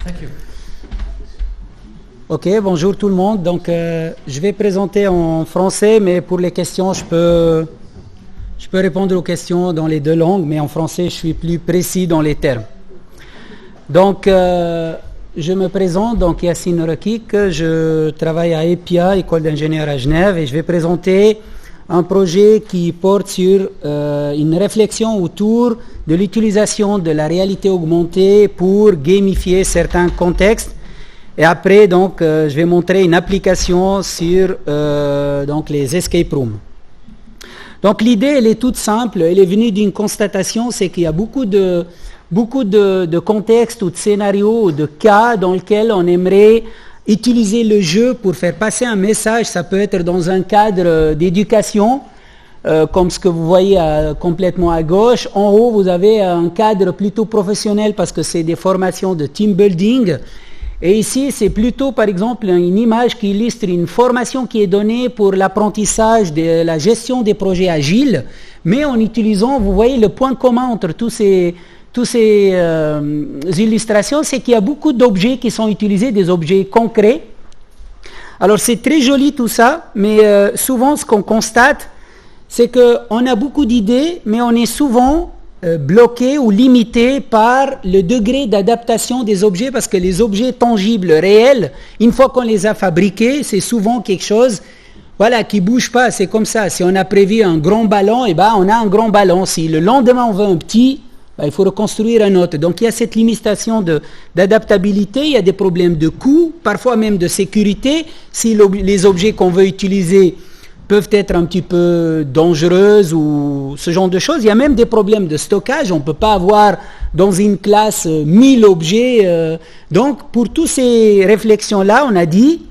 Thank you. Ok, bonjour tout le monde. Donc, je vais présenter en français, mais pour les questions, je peux répondre aux questions dans les deux langues, mais en français, je suis plus précis dans les termes. Donc, je me présente, donc Yassine Rakik, je travaille à EPIA, École d'ingénieurs à Genève, et je vais présenter un projet qui porte sur une réflexion autour de l'utilisation de la réalité augmentée pour gamifier certains contextes. Et après, donc, je vais montrer une application sur donc les escape rooms. Donc, l'idée, elle est toute simple. Elle est venue d'une constatation, c'est qu'il y a beaucoup de contextes ou de scénarios ou de cas dans lesquels on aimerait utiliser le jeu pour faire passer un message. Ça peut être dans un cadre d'éducation, comme ce que vous voyez complètement à gauche. En haut, vous avez un cadre plutôt professionnel parce que c'est des formations de team building. Et ici, c'est plutôt, par exemple, une image qui illustre une formation qui est donnée pour l'apprentissage de la gestion des projets agiles, mais en utilisant, vous voyez, le point commun entre tous ces illustrations, c'est qu'il y a beaucoup d'objets qui sont utilisés, des objets concrets. Alors, c'est très joli tout ça, mais souvent, ce qu'on constate, c'est qu'on a beaucoup d'idées, mais on est souvent bloqué ou limité par le degré d'adaptation des objets, parce que les objets tangibles, réels, une fois qu'on les a fabriqués, c'est souvent quelque chose qui bouge pas. C'est comme ça. Si on a prévu un grand ballon, on a un grand ballon. Si le lendemain on veut un petit, il faut reconstruire un autre. Donc il y a cette limitation d'adaptabilité, il y a des problèmes de coût, parfois même de sécurité. Si les objets qu'on veut utiliser peuvent être un petit peu dangereuses ou ce genre de choses. Il y a même des problèmes de stockage. On ne peut pas avoir dans une classe 1000 objets. Donc, pour toutes ces réflexions-là, on a dit,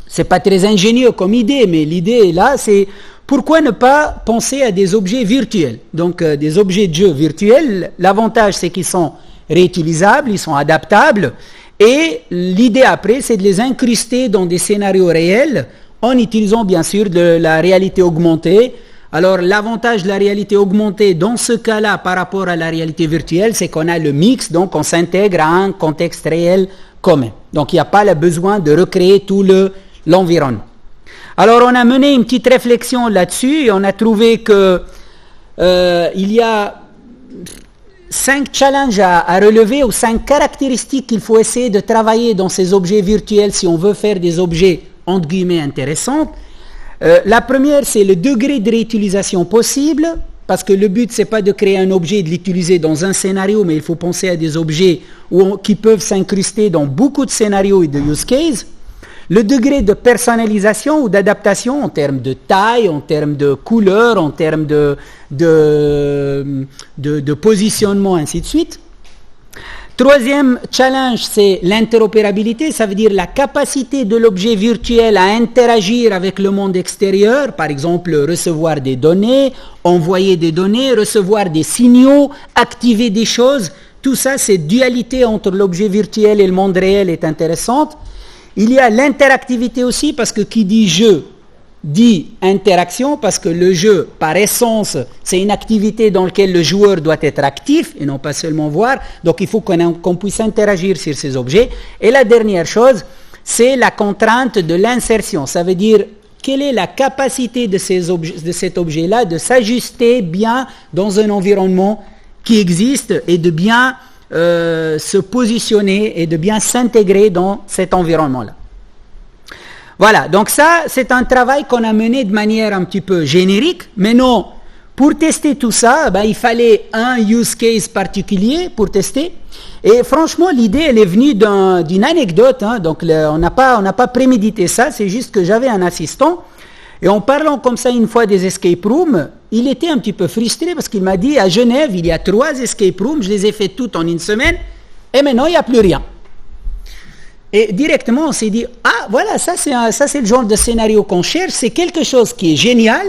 c'est pas très ingénieux comme idée, mais l'idée est là, c'est pourquoi ne pas penser à des objets virtuels. Donc, des objets de jeu virtuels, l'avantage, c'est qu'ils sont réutilisables, ils sont adaptables, et l'idée après, c'est de les incruster dans des scénarios réels, en utilisant bien sûr de la réalité augmentée. Alors l'avantage de la réalité augmentée dans ce cas-là par rapport à la réalité virtuelle, c'est qu'on a le mix, donc on s'intègre à un contexte réel commun. Donc il n'y a pas le besoin de recréer tout l'environnement. Alors on a mené une petite réflexion là-dessus et on a trouvé que il y a 5 challenges à relever ou 5 caractéristiques qu'il faut essayer de travailler dans ces objets virtuels si on veut faire des objets entre guillemets intéressantes. La première, c'est le degré de réutilisation possible, parce que le but, c'est pas de créer un objet et de l'utiliser dans un scénario, mais il faut penser à des objets qui peuvent s'incruster dans beaucoup de scénarios et de use cases. Le degré de personnalisation ou d'adaptation en termes de taille, en termes de couleur, en termes de positionnement, ainsi de suite. Troisième challenge, c'est l'interopérabilité, ça veut dire la capacité de l'objet virtuel à interagir avec le monde extérieur, par exemple recevoir des données, envoyer des données, recevoir des signaux, activer des choses. Tout ça, cette dualité entre l'objet virtuel et le monde réel est intéressante. Il y a l'interactivité aussi, parce que qui dit jeu dit interaction, parce que le jeu, par essence, c'est une activité dans laquelle le joueur doit être actif et non pas seulement voir. Donc il faut qu'on puisse interagir sur ces objets. Et la dernière chose, c'est la contrainte de l'insertion. Ça veut dire quelle est la capacité de cet objet-là de s'ajuster bien dans un environnement qui existe et de bien se positionner et de bien s'intégrer dans cet environnement-là. Voilà, donc ça, c'est un travail qu'on a mené de manière un petit peu générique, mais non, pour tester tout ça, il fallait un use case particulier pour tester, et franchement, l'idée, elle est venue d'une anecdote, donc on n'a pas prémédité ça, c'est juste que j'avais un assistant, et en parlant comme ça une fois des escape rooms, il était un petit peu frustré, parce qu'il m'a dit, à Genève, il y a 3 escape rooms, je les ai fait toutes en une semaine, et maintenant, il n'y a plus rien. Et directement, on s'est dit, voilà, ça c'est le genre de scénario qu'on cherche, c'est quelque chose qui est génial,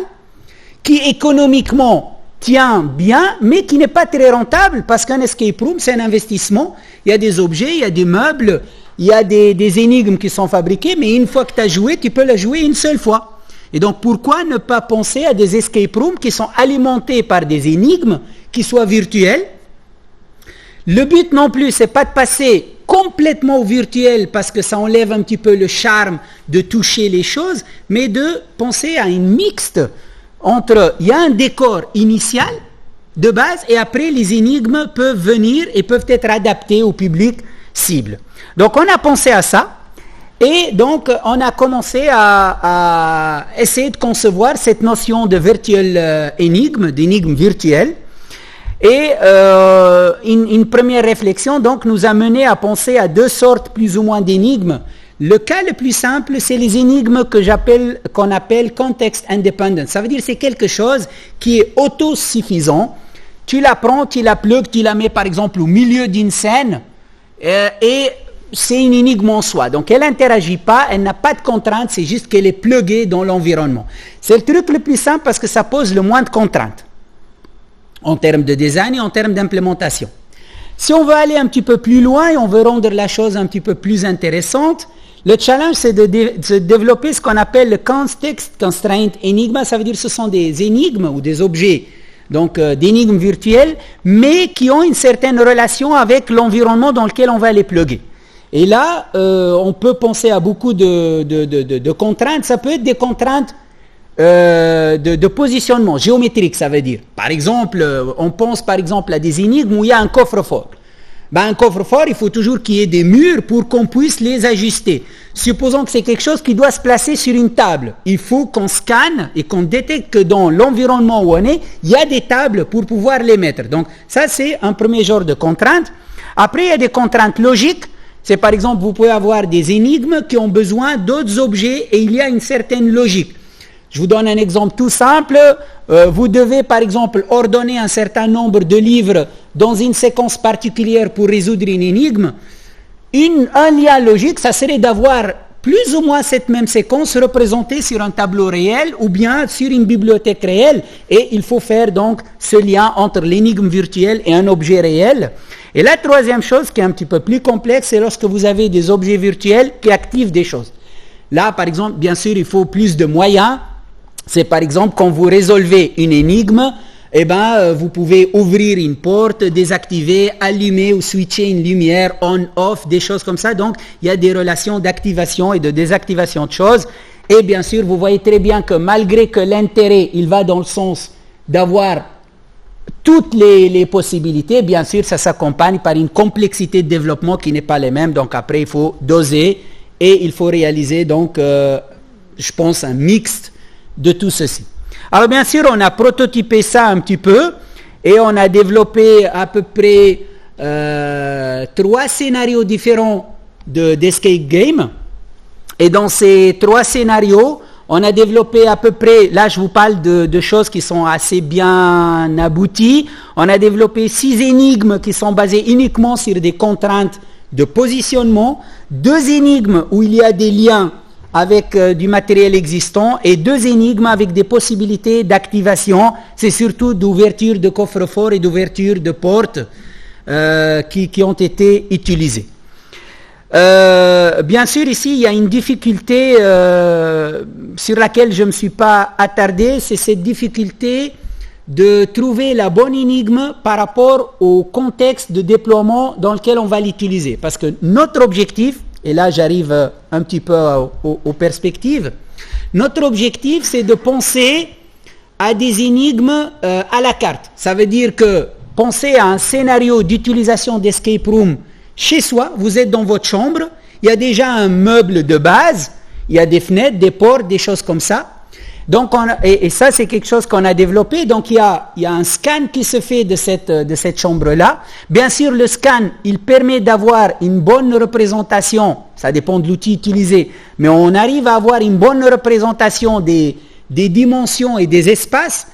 qui économiquement tient bien, mais qui n'est pas très rentable, parce qu'un escape room, c'est un investissement, il y a des objets, il y a des meubles, il y a des énigmes qui sont fabriquées, mais une fois que tu as joué, tu peux la jouer une seule fois. Et donc, pourquoi ne pas penser à des escape rooms qui sont alimentés par des énigmes, qui soient virtuelles. Le but non plus, c'est pas de passer complètement au virtuel parce que ça enlève un petit peu le charme de toucher les choses, mais de penser à une mixte entre, il y a un décor initial de base et après les énigmes peuvent venir et peuvent être adaptées au public cible. Donc on a pensé à ça et donc on a commencé à essayer de concevoir cette notion de virtual énigme, d'énigme virtuelle. Et une première réflexion donc nous a mené à penser à deux sortes plus ou moins d'énigmes. Le cas le plus simple, c'est les énigmes qu'on appelle context independent. Ça veut dire c'est quelque chose qui est autosuffisant. Tu la prends, tu la plugues, tu la mets par exemple au milieu d'une scène et c'est une énigme en soi. Donc elle n'interagit pas, elle n'a pas de contraintes, c'est juste qu'elle est pluguée dans l'environnement. C'est le truc le plus simple parce que ça pose le moins de contraintes en termes de design et en termes d'implémentation. Si on veut aller un petit peu plus loin et on veut rendre la chose un petit peu plus intéressante, le challenge c'est de développer ce qu'on appelle le Context Constraint Enigma. Ça veut dire que ce sont des énigmes ou des objets, donc d'énigmes virtuelles, mais qui ont une certaine relation avec l'environnement dans lequel on va les plugger. Et là, on peut penser à beaucoup de contraintes. Ça peut être des contraintes de positionnement géométrique, ça veut dire. Par exemple, on pense par exemple à des énigmes où il y a un coffre-fort. Un coffre-fort, il faut toujours qu'il y ait des murs pour qu'on puisse les ajuster. Supposons que c'est quelque chose qui doit se placer sur une table. Il faut qu'on scanne et qu'on détecte que dans l'environnement où on est, il y a des tables pour pouvoir les mettre. Donc ça, c'est un premier genre de contrainte. Après, il y a des contraintes logiques. C'est par exemple, vous pouvez avoir des énigmes qui ont besoin d'autres objets et il y a une certaine logique. Je vous donne un exemple tout simple. Vous devez par exemple ordonner un certain nombre de livres dans une séquence particulière pour résoudre une énigme. Un lien logique, ça serait d'avoir plus ou moins cette même séquence représentée sur un tableau réel ou bien sur une bibliothèque réelle. Et il faut faire donc ce lien entre l'énigme virtuelle et un objet réel. Et la troisième chose qui est un petit peu plus complexe, c'est lorsque vous avez des objets virtuels qui activent des choses. Là, par exemple, bien sûr, il faut plus de moyens. C'est par exemple quand vous résolvez une énigme, vous pouvez ouvrir une porte, désactiver, allumer ou switcher une lumière on-off, des choses comme ça. Donc, il y a des relations d'activation et de désactivation de choses. Et bien sûr, vous voyez très bien que malgré que l'intérêt, il va dans le sens d'avoir toutes les possibilités, bien sûr, ça s'accompagne par une complexité de développement qui n'est pas les mêmes. Donc après, il faut doser et il faut réaliser donc, je pense, un mixte de tout ceci. Alors bien sûr, on a prototypé ça un petit peu et on a développé à peu près 3 scénarios différents d'escape game. Et dans ces 3 scénarios, on a développé à peu près, là je vous parle de choses qui sont assez bien abouties, on a développé 6 énigmes qui sont basées uniquement sur des contraintes de positionnement, 2 énigmes où il y a des liens avec du matériel existant et 2 énigmes avec des possibilités d'activation, c'est surtout d'ouverture de coffre-fort et d'ouverture de portes qui ont été utilisées. Bien sûr, ici, il y a une difficulté sur laquelle je ne me suis pas attardé, c'est cette difficulté de trouver la bonne énigme par rapport au contexte de déploiement dans lequel on va l'utiliser. Parce que notre objectif, et là j'arrive un petit peu aux perspectives, notre objectif c'est de penser à des énigmes à la carte. Ça veut dire que penser à un scénario d'utilisation d'escape room chez soi, vous êtes dans votre chambre, il y a déjà un meuble de base, il y a des fenêtres, des portes, des choses comme ça. Donc et ça c'est quelque chose qu'on a développé, donc il y a un scan qui se fait de cette chambre-là. Bien sûr le scan, il permet d'avoir une bonne représentation, ça dépend de l'outil utilisé, mais on arrive à avoir une bonne représentation des dimensions et des espaces.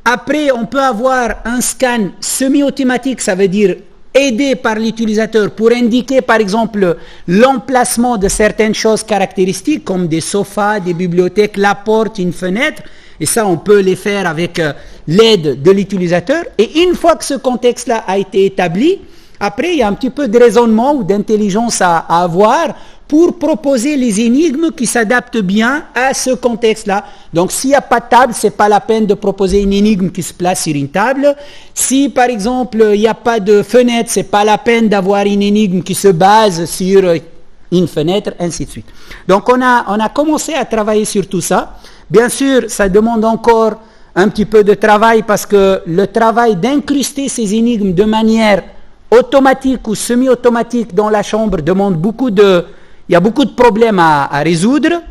Après on peut avoir un scan semi-automatique, ça veut dire aidé par l'utilisateur pour indiquer par exemple l'emplacement de certaines choses caractéristiques comme des sofas, des bibliothèques, la porte, une fenêtre, et ça on peut les faire avec l'aide de l'utilisateur. Et une fois que ce contexte-là a été établi, Après, il y a un petit peu de raisonnement ou d'intelligence à avoir pour proposer les énigmes qui s'adaptent bien à ce contexte-là. Donc, s'il n'y a pas de table, ce n'est pas la peine de proposer une énigme qui se place sur une table. Si, par exemple, il n'y a pas de fenêtre, ce n'est pas la peine d'avoir une énigme qui se base sur une fenêtre, ainsi de suite. Donc, on a commencé à travailler sur tout ça. Bien sûr, ça demande encore un petit peu de travail parce que le travail d'incruster ces énigmes de manière automatique ou semi-automatique dans la chambre demande il y a beaucoup de problèmes à résoudre.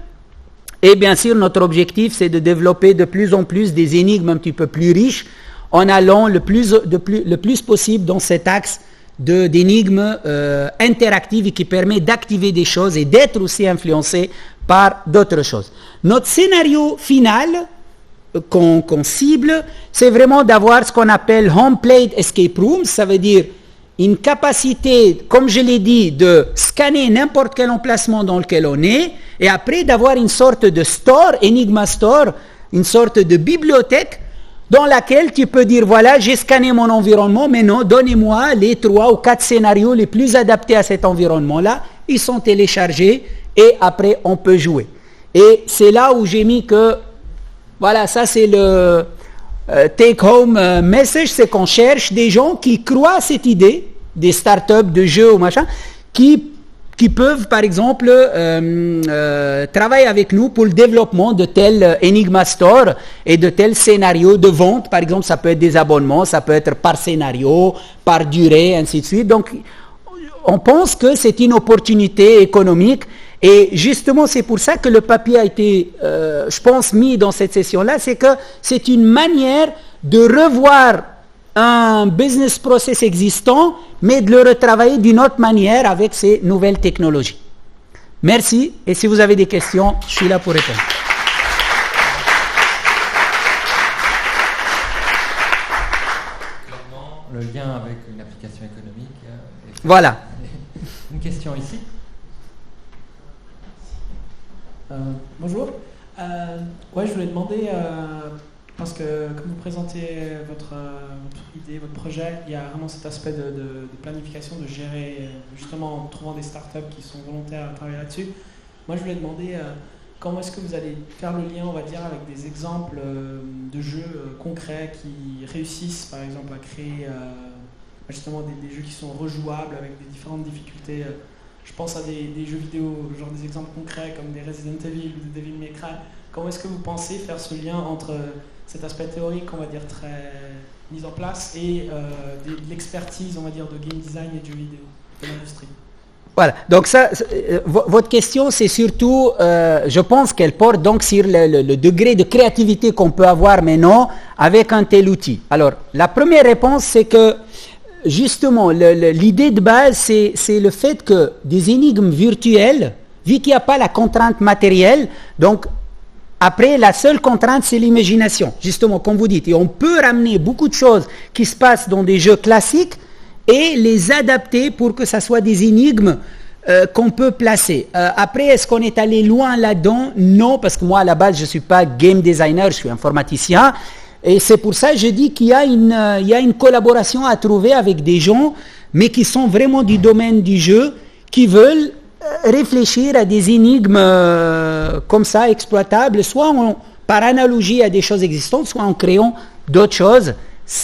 Et bien sûr, notre objectif, c'est de développer de plus en plus des énigmes un petit peu plus riches en allant le plus possible dans cet axe d'énigmes interactives et qui permet d'activer des choses et d'être aussi influencé par d'autres choses. Notre scénario final qu'on cible, c'est vraiment d'avoir ce qu'on appelle Home Plate Escape Room, ça veut dire une capacité, comme je l'ai dit, de scanner n'importe quel emplacement dans lequel on est, et après d'avoir une sorte de store, Enigma Store, une sorte de bibliothèque dans laquelle tu peux dire, voilà, j'ai scanné mon environnement, mais non, donnez-moi les 3 ou 4 scénarios les plus adaptés à cet environnement-là, ils sont téléchargés, et après on peut jouer. Et c'est là où j'ai mis que, voilà, ça c'est le take-home message, c'est qu'on cherche des gens qui croient à cette idée, des startups de jeux ou machin, qui peuvent par exemple travailler avec nous pour le développement de tel Enigma Store et de tels scénarios de vente. Par exemple, ça peut être des abonnements, ça peut être par scénario, par durée, ainsi de suite. Donc, on pense que c'est une opportunité économique. Et justement, c'est pour ça que le papier a été, je pense, mis dans cette session-là, c'est que c'est une manière de revoir un business process existant, mais de le retravailler d'une autre manière avec ces nouvelles technologies. Merci, et si vous avez des questions, je suis là pour répondre. Clairement, le lien avec une application économique. Voilà. Une question ici. Bonjour. Ouais, je voulais demander, parce que comme vous présentez votre idée, votre projet, il y a vraiment cet aspect de planification, de gérer, justement en trouvant des startups qui sont volontaires à travailler là-dessus. Moi, je voulais demander comment est-ce que vous allez faire le lien, on va dire, avec des exemples de jeux concrets qui réussissent, par exemple, à créer justement des jeux qui sont rejouables avec des différentes difficultés. Je pense à des jeux vidéo, genre des exemples concrets comme des Resident Evil ou des Devil May Cry. Comment est-ce que vous pensez faire ce lien entre cet aspect théorique, on va dire, très mis en place et de l'expertise, on va dire, de game design et de jeux vidéo, de l'industrie? Voilà, donc ça, votre question, c'est surtout, je pense qu'elle porte donc sur le degré de créativité qu'on peut avoir maintenant avec un tel outil. Alors, la première réponse, c'est que justement, l'idée de base, c'est le fait que des énigmes virtuelles, vu qu'il n'y a pas la contrainte matérielle, donc après, la seule contrainte, c'est l'imagination, justement, comme vous dites. Et on peut ramener beaucoup de choses qui se passent dans des jeux classiques et les adapter pour que ça soit des énigmes qu'on peut placer. Après, est-ce qu'on est allé loin là-dedans? Non, parce que moi, à la base, je ne suis pas game designer, je suis informaticien. Et c'est pour ça que je dis qu'il y a une collaboration à trouver avec des gens, mais qui sont vraiment du domaine du jeu, qui veulent réfléchir à des énigmes comme ça, exploitables, soit par analogie à des choses existantes, soit en créant d'autres choses,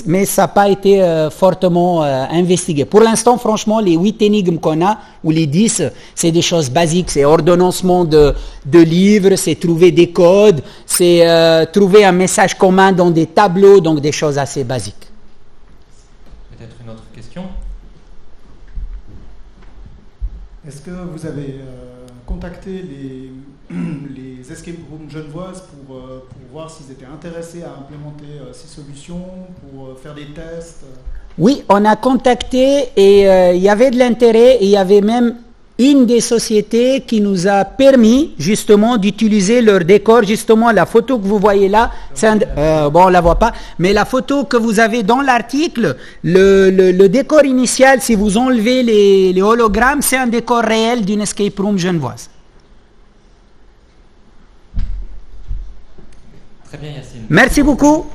mais ça n'a pas été fortement investigué. Pour l'instant, franchement, les 8 énigmes qu'on a, ou les 10, c'est des choses basiques, c'est ordonnancement de livres, c'est trouver des codes, c'est trouver un message commun dans des tableaux, donc des choses assez basiques. Peut-être une autre question? Est-ce que vous avez contacté les escape rooms genevoises pour voir s'ils étaient intéressés à implémenter ces solutions, pour faire des tests? Oui, on a contacté et il y avait de l'intérêt et il y avait même une des sociétés qui nous a permis justement d'utiliser leur décor. Justement, la photo que vous voyez là, bon, on la voit pas, mais la photo que vous avez dans l'article, le décor initial, si vous enlevez les hologrammes, c'est un décor réel d'une escape room genevoise. Très bien, Yacine. Merci beaucoup.